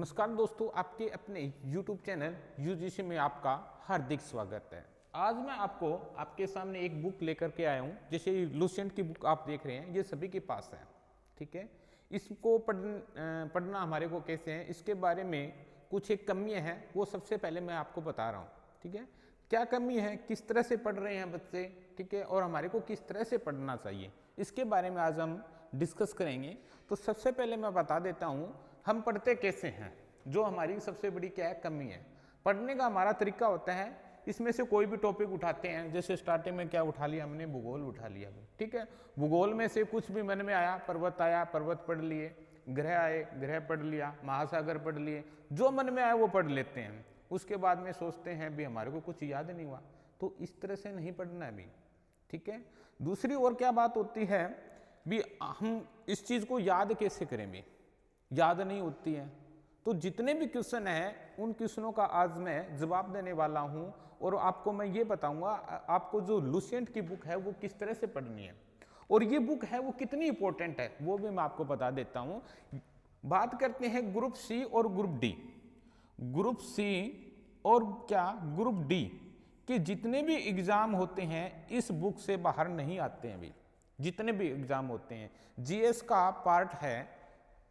नमस्कार दोस्तों, आपके अपने YouTube चैनल यूजीसी में आपका हार्दिक स्वागत है। आज मैं आपको आपके सामने एक बुक लेकर के आया हूँ। जैसे लुसेंट की बुक आप देख रहे हैं, ये सभी के पास है, ठीक है। इसको पढ़ना हमारे को कैसे है, इसके बारे में कुछ एक कमियाँ हैं, वो सबसे पहले मैं आपको बता रहा हूँ, ठीक है। क्या कमी है, किस तरह से पढ़ रहे हैं बच्चे, ठीक है, और हमारे को किस तरह से पढ़ना चाहिए, इसके बारे में आज हम डिस्कस करेंगे। तो सबसे पहले मैं बता देता हूँ हम पढ़ते कैसे हैं। जो हमारी सबसे बड़ी क्या है, कमी है। पढ़ने का हमारा तरीका होता है, इसमें से कोई भी टॉपिक उठाते हैं। जैसे स्टार्टिंग में क्या उठा लिया हमने, भूगोल उठा लिया, ठीक है। भूगोल में से कुछ भी मन में आया, पर्वत पढ़ लिए, ग्रह आए, ग्रह पढ़ लिया, महासागर पढ़ लिए, जो मन में आया वो पढ़ लेते हैं। उसके बाद में सोचते हैं भी हमारे को कुछ याद नहीं हुआ। तो इस तरह से नहीं पढ़ना है भी, ठीक है। दूसरी और क्या बात होती है भी, हम इस चीज को याद कैसे करें भी, याद नहीं होती है। तो जितने भी क्वेश्चन हैं उन क्वेश्चनों का आज मैं जवाब देने वाला हूं, और आपको मैं ये बताऊंगा आपको जो लुसेंट की बुक है वो किस तरह से पढ़नी है, और ये बुक है वो कितनी इंपॉर्टेंट है वो भी मैं आपको बता देता हूं। बात करते हैं ग्रुप सी और ग्रुप डी। ग्रुप सी और क्या ग्रुप डी के जितने भी एग्जाम होते हैं इस बुक से बाहर नहीं आते हैं भी। जितने भी एग्जाम होते हैं, जीएस का पार्ट है,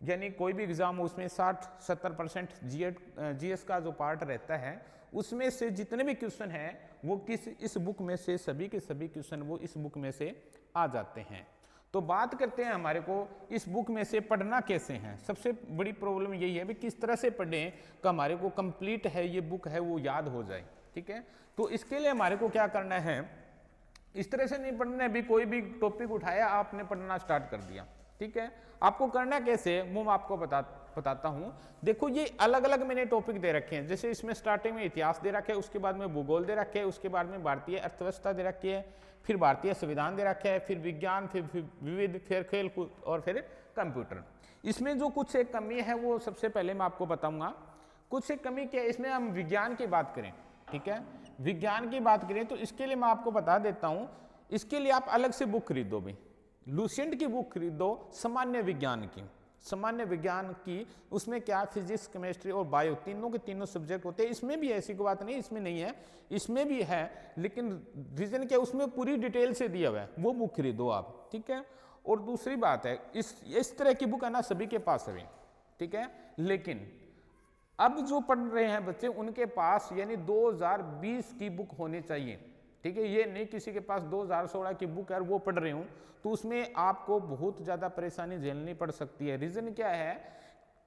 यानी कोई भी एग्जाम हो उसमें 60-70% जीएस का जो पार्ट रहता है, उसमें से जितने भी क्वेश्चन हैं वो इस बुक में से सभी के सभी क्वेश्चन वो इस बुक में से आ जाते हैं। तो बात करते हैं हमारे को इस बुक में से पढ़ना कैसे है। सबसे बड़ी प्रॉब्लम यही है भी किस तरह से पढ़ें कि हमारे को कंप्लीट है ये बुक है वो याद हो जाए, ठीक है। तो इसके लिए हमारे को क्या करना है, इस तरह से नहीं पढ़ना है भी कोई भी टॉपिक उठाया आपने पढ़ना स्टार्ट कर दिया, ठीक है। आपको करना कैसे है वो मैं आपको बताता हूं। देखो ये अलग अलग मैंने टॉपिक दे रखे हैं। जैसे इसमें स्टार्टिंग में इतिहास दे रखे है, उसके बाद में भूगोल दे रखे है, उसके बाद में भारतीय अर्थव्यवस्था दे रखी है, फिर भारतीय संविधान दे रखा है, फिर विज्ञान, फिर विविध, फिर खेल कूद और फिर कंप्यूटर। इसमें जो कुछ एक कमी है वो सबसे पहले मैं आपको बताऊंगा। कुछ एक कमी क्या है, इसमें हम विज्ञान की बात करें, ठीक है, विज्ञान की बात करें तो इसके लिए मैं आपको बता देता हूं। इसके लिए आप अलग से बुक खरीदो भी, लुसेंट की बुक खरीदो सामान्य विज्ञान की। सामान्य विज्ञान की उसमें क्या फिजिक्स, केमिस्ट्री और बायो तीनों के तीनों सब्जेक्ट होते हैं। इसमें भी ऐसी कोई बात नहीं इसमें नहीं है, इसमें भी है, लेकिन रीजन क्या उसमें पूरी डिटेल से दिया हुआ है, वो बुक खरीदो आप, ठीक है। और दूसरी बात है इस तरह की बुक है ना सभी के पास है, ठीक है। लेकिन अब जो पढ़ रहे हैं बच्चे उनके पास यानी 2020 की बुक होनी चाहिए, ठीक है। ये नहीं किसी के पास 2016 की बुक है वो पढ़ रहे हूं तो उसमें आपको बहुत ज्यादा परेशानी झेलनी पड़ सकती है। रीजन क्या है,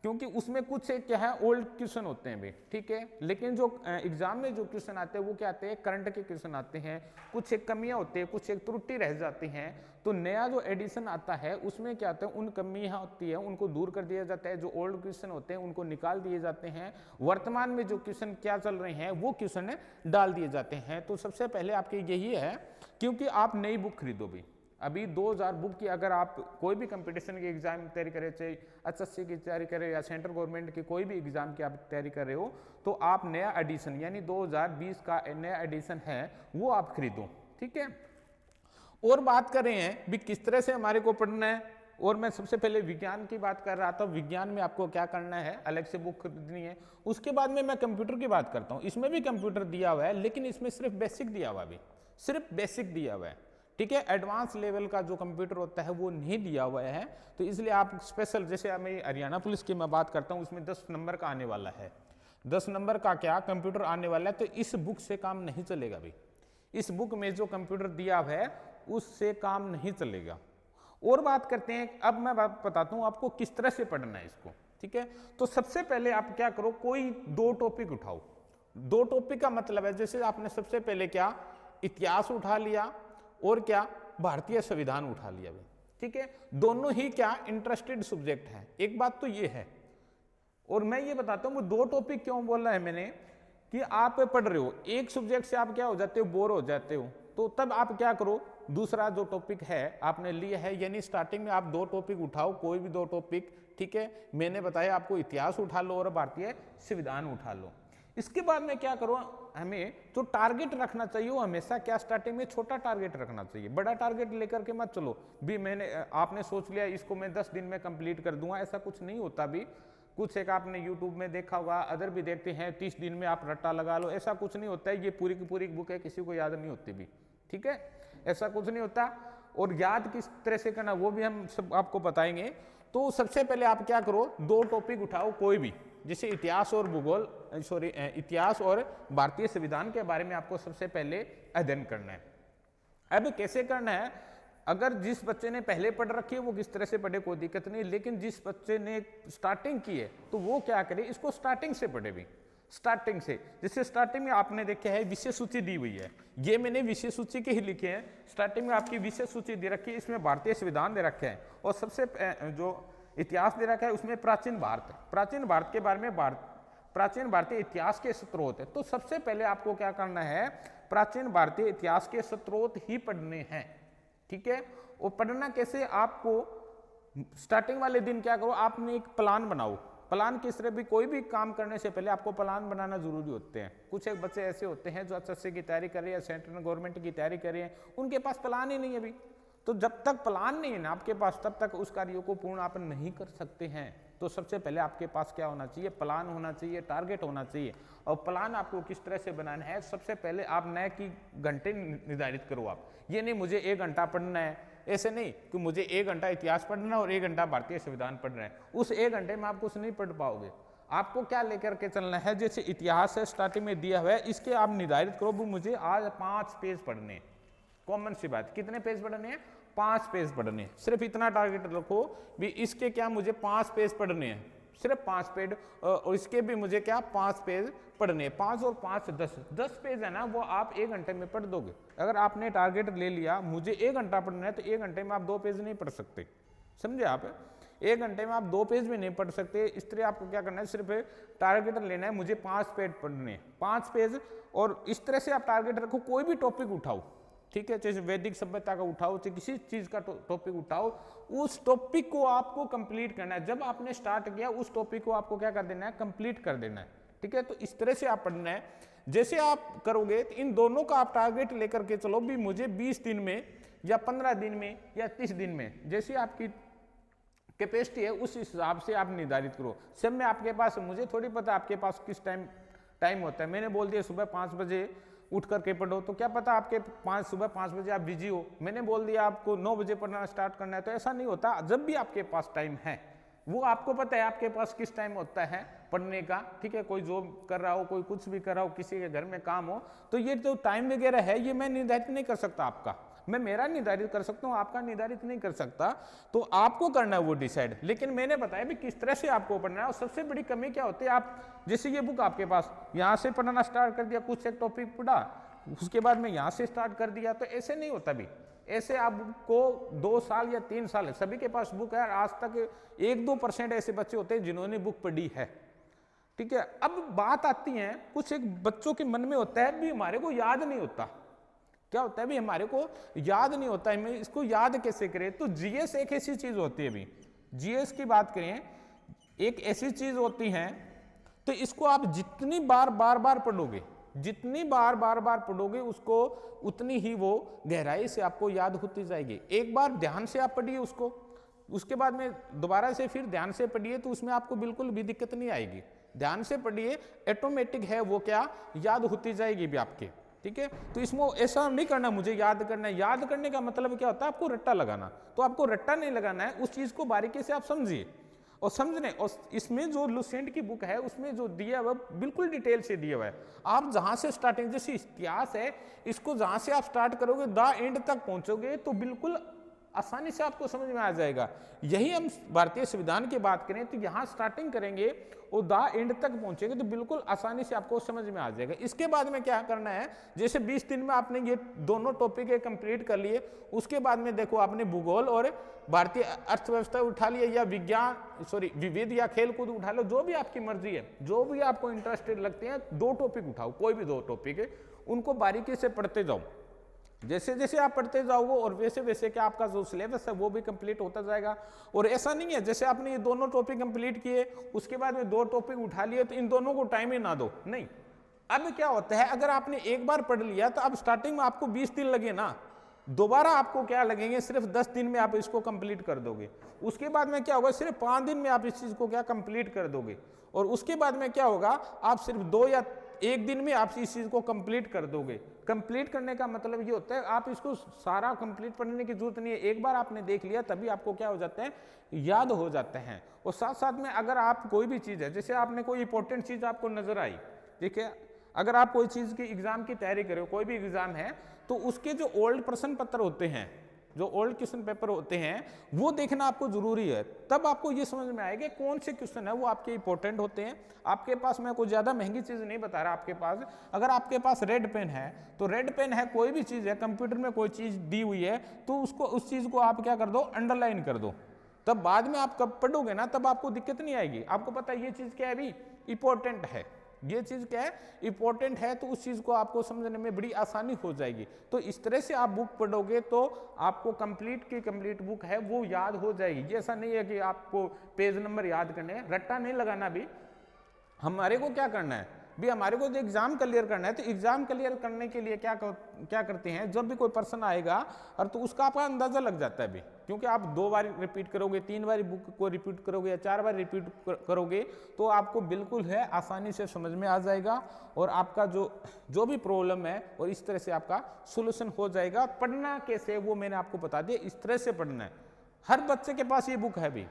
क्योंकि उसमें कुछ एक क्या है ओल्ड क्वेश्चन होते हैं भी, ठीक है। लेकिन जो एग्जाम में जो क्वेश्चन आते हैं वो क्या आते हैं, करंट के क्वेश्चन आते हैं। कुछ एक कमियां होती है, कुछ एक त्रुटि रह जाती हैं। तो नया जो एडिशन आता है उसमें क्या होता है, उन कमियां होती है उनको दूर कर दिया जाता है। जो ओल्ड क्वेश्चन होते हैं उनको निकाल दिए जाते हैं। वर्तमान में जो क्वेश्चन क्या चल रहे हैं वो क्वेश्चन डाल दिए जाते हैं। तो सबसे पहले आपके यही है, क्योंकि आप नई बुक खरीदो भी। अभी 2000 बुक की अगर आप कोई भी कंपटीशन की एग्जाम की तैयारी करें, चाहे एसएससी की तैयारी करें या सेंट्रल गवर्नमेंट की कोई भी एग्जाम की आप तैयारी कर रहे हो, तो आप नया एडिशन यानी 2020 का नया एडिशन है वो आप खरीदो, ठीक है। और बात कर रहे हैं भी किस तरह से हमारे को पढ़ना है, और मैं सबसे पहले विज्ञान की बात कर रहा था। विज्ञान में आपको क्या करना है, अलग से बुक खरीदनी है। उसके बाद में मैं कंप्यूटर की बात करता हूं। इसमें भी कंप्यूटर दिया हुआ है, लेकिन इसमें सिर्फ बेसिक दिया हुआ है, सिर्फ बेसिक दिया हुआ है, ठीक है। एडवांस लेवल का जो कंप्यूटर होता है वो नहीं दिया हुआ है। तो इसलिए आप स्पेशल, जैसे मैं हरियाणा पुलिस की मैं बात करता हूँ, उसमें 10 नंबर का आने वाला है, 10 नंबर का क्या कंप्यूटर आने वाला है। तो इस बुक से काम नहीं चलेगा भाई, इस बुक में जो कंप्यूटर दिया हुआ है उससे काम नहीं चलेगा। और बात करते हैं, अब मैं बात बताता हूँ आपको किस तरह से पढ़ना है इसको, ठीक है। तो सबसे पहले आप क्या करो, कोई 2 टॉपिक उठाओ। 2 टॉपिक का मतलब है, जैसे आपने सबसे पहले क्या इतिहास उठा लिया और क्या भारतीय संविधान उठा लिया भाई, ठीक है। दोनों ही क्या इंटरेस्टेड सब्जेक्ट हैं, एक बात तो ये है। और मैं ये बताता हूं 2 टॉपिक क्यों बोला है मैंने, कि आप पढ़ रहे हो एक सब्जेक्ट से आप क्या हो जाते हो, बोर हो जाते हो। तो तब आप क्या करो, दूसरा जो टॉपिक है आपने लिया है, यानी स्टार्टिंग में आप 2 टॉपिक उठाओ, कोई भी 2 टॉपिक, ठीक है। मैंने बताया आपको इतिहास उठा लो और भारतीय संविधान उठा लो। इसके बाद में क्या करो, हमें जो टारगेट रखना चाहिए वो हमेशा क्या स्टार्टिंग में छोटा टारगेट रखना चाहिए। बड़ा टारगेट लेकर के मत चलो भी, आपने सोच लिया इसको मैं 10 दिन में कंप्लीट कर दूंगा, ऐसा कुछ नहीं होता भी। कुछ एक आपने यूट्यूब में देखा होगा, अदर भी देखते हैं 30 दिन में आप रट्टा लगा लो, ऐसा कुछ नहीं होता है। ये पूरी की पूरी बुक है, किसी को याद नहीं होती भी, ठीक है, ऐसा कुछ नहीं होता। और याद किस तरह से करना वो भी हम सब आपको बताएंगे। तो सबसे पहले आप क्या करो, 2 टॉपिक उठाओ कोई भी, जैसे इतिहास और भूगोल, इतिहास और भारतीय संविधान के बारे में आपको सबसे पहले अध्ययन करना है। अब कैसे करना है, अगर जिस बच्चे ने पहले पढ़ रखी है वो किस तरह से पढ़े कोई दिक्कत नहीं, लेकिन जिस बच्चे ने स्टार्टिंग की है तो वो क्या करे, इसको स्टार्टिंग से पढ़े भी, स्टार्टिंग से। जैसे स्टार्टिंग में आपने देखा है विषय सूची दी हुई है, ये मैंने विषय सूची के ही लिखे हैं। स्टार्टिंग में आपकी विषय सूची दे रखी है, इसमें भारतीय संविधान दे रखे हैं और सबसे जो इतिहास दे रखा है उसमें प्राचीन भारत, प्राचीन भारत के बारे में प्राचीन भारतीय इतिहास के स्रोत है। तो सबसे पहले आपको क्या करना है, प्राचीन भारतीय इतिहास के स्रोत ही पढ़ने हैं, ठीक है। और पढ़ना कैसे, आपको स्टार्टिंग वाले दिन क्या करो, आपने एक प्लान बनाओ। प्लान किस तरह भी, कोई भी काम करने से पहले आपको प्लान बनाना जरूरी होते हैं। कुछ एक बच्चे ऐसे होते हैं जो एसएससी की तैयारी कर रहे हैं, सेंट्रल गवर्नमेंट की तैयारी कर रहे हैं, उनके पास प्लान ही नहीं है अभी। तो जब तक प्लान नहीं है ना आपके पास, तब तक उस कार्य को पूर्ण आप नहीं कर सकते हैं। तो सबसे पहले आपके पास क्या होना चाहिए, प्लान होना चाहिए, टारगेट होना चाहिए। और प्लान आपको किस तरह से बनाना है, सबसे पहले आप नए की घंटे निर्धारित करो। आप ये नहीं मुझे 1 घंटा पढ़ना है, ऐसे नहीं कि मुझे 1 घंटा इतिहास पढ़ना है और 1 घंटा भारतीय संविधान पढ़ना है। उस 1 घंटे में आप कुछ नहीं पढ़ पाओगे। आपको क्या लेकर के चलना है, जैसे इतिहास है स्टार्टिंग में दिया हुआ है, इसके आप निर्धारित करो भी मुझे आज 5 पेज पढ़ने हैं। कॉमन सी बात, कितने पेज पढ़ने हैं, 5 पेज पढ़ने हैं। सिर्फ इतना टारगेट रखो भी इसके क्या मुझे 5 पेज पढ़ने हैं, सिर्फ 5 पेज, और इसके भी मुझे क्या 5 पेज पढ़ने हैं। 5 और 5 10 पेज है ना, वो आप 1 घंटे में पढ़ दोगे। अगर आपने टारगेट ले लिया मुझे 1 घंटा पढ़ना है, तो 1 घंटे में आप 2 पेज नहीं पढ़ सकते, समझे आप। 1 घंटे में आप 2 पेज भी नहीं पढ़ सकते। इस तरह आपको क्या करना है, सिर्फ टारगेट लेना है मुझे 5 पेज पढ़ने हैं, 5 पेज। और इस तरह से आप टारगेट रखो, कोई भी टॉपिक उठाओ, ठीक है, चाहे वैदिक सभ्यता का उठाओ, चाहे किसी चीज का टॉपिक उठाओ, उस टॉपिक को आपको कंप्लीट करना है। जब आपने स्टार्ट किया उस टॉपिक को आपको क्या कर देना है, कंप्लीट कर देना है, ठीक है। तो इस तरह से आप पढ़ना है। जैसे आप करोगे तो इन दोनों का आप टारगेट लेकर के चलो भी मुझे 20 दिन में या 15 दिन में या 30 दिन में, जैसे आपकी कैपेसिटी है उस हिसाब से आप निर्धारित करो। सब में आपके पास, मुझे थोड़ी पता आपके पास किस टाइम होता है। मैंने बोल दिया सुबह 5 बजे उठ करके पढ़ो, तो क्या पता आपके सुबह 5 बजे आप बिजी हो। मैंने बोल दिया आपको 9 बजे पढ़ना स्टार्ट करना है, तो ऐसा नहीं होता। जब भी आपके पास टाइम है, वो आपको पता है आपके पास किस टाइम होता है पढ़ने का, ठीक है। कोई जॉब कर रहा हो, कोई कुछ भी कर रहा हो, किसी के घर में काम हो, तो ये जो टाइम वगैरह है ये मैं निर्धारित नहीं कर सकता आपका, मैं मेरा निर्धारित कर सकता हूँ, आपका निर्धारित नहीं कर सकता। तो आपको करना है वो डिसाइड। लेकिन मैंने बताया भी किस तरह से आपको पढ़ना है। और सबसे बड़ी कमी क्या होती है, आप जैसे ये बुक आपके पास, यहाँ से पढ़ना स्टार्ट कर दिया, कुछ एक टॉपिक पढ़ा, उसके बाद में यहाँ से स्टार्ट कर दिया, तो ऐसे नहीं होता भी। ऐसे आपको 2 साल या 3 साल है, सभी के पास बुक है। आज तक 1-2% ऐसे बच्चे होते हैं जिन्होंने बुक पढ़ी है, ठीक है। अब बात आती है, कुछ एक बच्चों के मन में होता है भी हमारे को याद नहीं होता। क्या होता है भी हमारे को याद नहीं होता है, मैं इसको याद कैसे करें। तो जीएस एक ऐसी चीज होती है, भी जीएस की बात करें, एक ऐसी चीज होती है, तो इसको आप जितनी बार पढ़ोगे, जितनी बार पढ़ोगे, उसको उतनी ही वो गहराई से आपको याद होती जाएगी। एक बार ध्यान से आप पढ़िए उसको, उसके बाद में दोबारा से फिर ध्यान से पढ़िए, तो उसमें आपको बिल्कुल भी दिक्कत नहीं आएगी। ध्यान से पढ़िए, ऑटोमेटिक है वो क्या याद होती जाएगी भी आपके, ठीक है। तो इसमें ऐसा नहीं करना मुझे याद करना है। याद करने का मतलब क्या होता है, आपको रट्टा लगाना। तो आपको रट्टा नहीं लगाना है, उस चीज को बारीकी से आप समझिए और समझने। और इसमें जो लुसेंट की बुक है उसमें जो दिया हुआ बिल्कुल डिटेल से दिया हुआ है। आप जहां से स्टार्टिंग, जैसे इतिहास है, इसको जहां से आप स्टार्ट करोगे द एंड तक पहुंचोगे तो बिल्कुल आसानी से आपको समझ में आ जाएगा। यही हम भारतीय संविधान की बात करें तो यहाँ स्टार्टिंग करेंगे और द एंड तक पहुंचेंगे तो बिल्कुल आसानी से आपको समझ में आ जाएगा। इसके बाद में क्या करना है, जैसे 20 दिन में आपने ये दोनों टॉपिक कंप्लीट कर लिए, उसके बाद में देखो आपने भूगोल और भारतीय अर्थव्यवस्था उठा लिया, या विविध या खेल कूद उठा लो, जो भी आपकी मर्जी है, जो भी आपको इंटरेस्टेड लगते हैं, 2 टॉपिक उठाओ, कोई भी 2 टॉपिक है, उनको बारीकी से पढ़ते जाओ। जैसे जैसे आप पढ़ते जाओगे और वैसे वैसे क्या आपका जो सिलेबस है वो भी कंप्लीट होता जाएगा। और ऐसा नहीं है जैसे आपने ये दोनों टॉपिक कंप्लीट किए उसके बाद में 2 टॉपिक उठा लिए तो इन दोनों को टाइम ही ना दो, नहीं। अब क्या होता है, अगर आपने एक बार पढ़ लिया तो अब स्टार्टिंग में आपको 20 दिन लगे ना, दोबारा आपको क्या लगेंगे, सिर्फ 10 दिन में आप इसको कंप्लीट कर दोगे। उसके बाद में क्या होगा, सिर्फ 5 दिन में आप इस चीज को क्या कंप्लीट कर दोगे। और उसके बाद में क्या होगा, आप सिर्फ 2 या 1 दिन में आप इस चीज को कंप्लीट कर दोगे। कंप्लीट करने का मतलब ये होता है आप इसको सारा कंप्लीट पढ़ने की जरूरत नहीं है, एक बार आपने देख लिया तभी आपको क्या हो जाते हैं, याद हो जाते हैं। और साथ साथ में अगर आप कोई भी चीज है, जैसे आपने कोई इंपॉर्टेंट चीज आपको नजर आई, देखिए अगर आप कोई चीज की एग्जाम की तैयारी कर रहे हो, कोई भी एग्जाम है, तो उसके जो ओल्ड प्रश्न पत्र होते हैं, जो ओल्ड क्वेश्चन पेपर होते हैं, वो देखना आपको जरूरी है। तब आपको ये समझ में आएगा कौन से क्वेश्चन है वो आपके इंपॉर्टेंट होते हैं। आपके पास, मैं कोई ज्यादा महंगी चीज नहीं बता रहा, आपके पास अगर आपके पास रेड पेन है, तो रेड पेन है, कोई भी चीज है, कंप्यूटर में कोई चीज दी हुई है, तो उसको, उस चीज को आप क्या कर दो, अंडरलाइन कर दो। तब बाद में आप कब पढ़ोगे ना, तब आपको दिक्कत नहीं आएगी। आपको पता है ये चीज क्या है, अभी इंपॉर्टेंट है, ये चीज क्या है, इंपॉर्टेंट है, तो उस चीज को आपको समझने में बड़ी आसानी हो जाएगी। तो इस तरह से आप बुक पढ़ोगे तो आपको कंप्लीट की कंप्लीट बुक है वो याद हो जाएगी। ये ऐसा नहीं है कि आपको पेज नंबर याद करने हैं, रट्टा नहीं लगाना। भी हमारे को क्या करना है, भी हमारे को जो एग्जाम क्लियर करना है, तो एग्जाम क्लियर करने के लिए क्या करते हैं, जब भी कोई पर्सन आएगा और तो उसका आपका अंदाजा लग जाता है भी, क्योंकि आप 2 बार रिपीट करोगे, 3 बार बुक को रिपीट करोगे या 4 बार रिपीट करोगे, तो आपको बिल्कुल है आसानी से समझ में आ जाएगा और आपका जो भी प्रॉब्लम है और इस तरह से आपका सोल्यूशन हो जाएगा। पढ़ना कैसे वो मैंने आपको बता दिया, इस तरह से पढ़ना है। हर बच्चे के पास ये बुक है भी,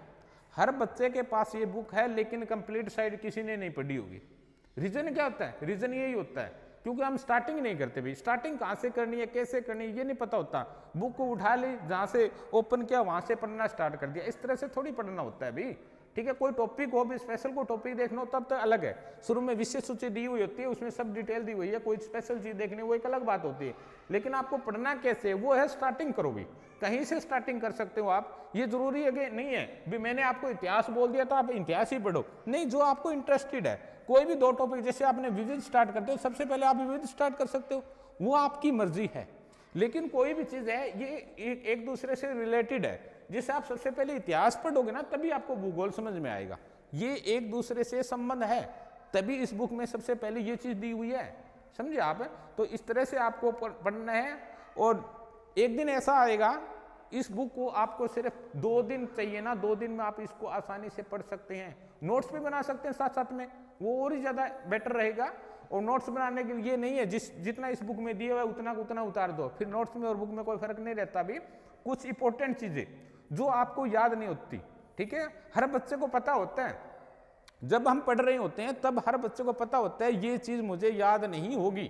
हर बच्चे के पास ये बुक है, लेकिन कंप्लीट साइड किसी ने नहीं पढ़ी होगी। रीजन क्या होता है, रीजन यही होता है क्योंकि हम स्टार्टिंग नहीं करते भी। स्टार्टिंग कहाँ से करनी है, कैसे करनी है, ये नहीं पता होता। बुक को उठा ली, जहाँ से ओपन किया वहां से पढ़ना स्टार्ट कर दिया, इस तरह से थोड़ी पढ़ना होता है भी। ठीक है, कोई टॉपिक हो भी, स्पेशल को टॉपिक देखना हो तब तो अलग है, शुरू में विशेष सूची दी हुई होती है, उसमें सब डिटेल दी हुई है, कोई स्पेशल चीज देखनी वो एक अलग बात होती है। लेकिन आपको पढ़ना कैसे, वो है स्टार्टिंग करो भी, कहीं से स्टार्टिंग कर सकते हो आप। ये जरूरी है कि नहीं है भी मैंने आपको इतिहास बोल दिया तो आप इतिहास ही पढ़ो, नहीं, जो आपको इंटरेस्टेड है। कोई भी 2 टॉपिक, जैसे आपने विविध स्टार्ट करते हो, सबसे पहले आप विविध स्टार्ट कर सकते हो, वो आपकी मर्जी है। लेकिन कोई भी चीज है ये एक दूसरे से रिलेटेड है, जिससे आप सबसे पहले इतिहास पढ़ोगे ना तभी आपको भूगोल समझ में आएगा। ये एक दूसरे से संबंध है, तभी इस बुक में सबसे पहले ये चीज दी हुई है, समझे आप। तो इस तरह से आपको पढ़ना है और एक दिन ऐसा आएगा, इस बुक को आपको सिर्फ 2 दिन चाहिए ना, 2 दिन में आप इसको आसानी से पढ़ सकते हैं। नोट्स भी बना सकते हैं साथ साथ में, वो और ही ज्यादा बेटर रहेगा। और नोट्स बनाने के लिए नहीं है, जितना इस बुक में दिया हुआ है उतना उतार दो, फिर नोट्स में और बुक में कोई फर्क नहीं रहता। भी कुछ इंपॉर्टेंट चीजें जो आपको याद नहीं होती, ठीक है, हर बच्चे को पता होता है। जब हम पढ़ रहे होते हैं तब हर बच्चे को पता होता है ये चीज मुझे याद नहीं होगी,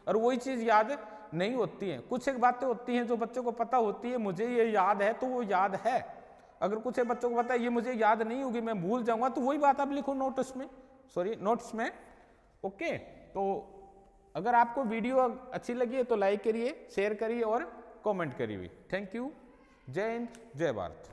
और वही चीज याद नहीं होती है। कुछ एक बातें होती हैं जो बच्चों को पता होती है, मुझे ये याद है तो वो याद है। अगर कुछ एक बच्चों को पता है ये मुझे याद नहीं होगी, मैं भूल जाऊंगा, तो वही बात आप लिखो नोट्स में। ओके, तो अगर आपको वीडियो अच्छी लगी है तो लाइक करिए, शेयर करिए और कमेंट करिए। Thank you. जय हिंद, जय भारत।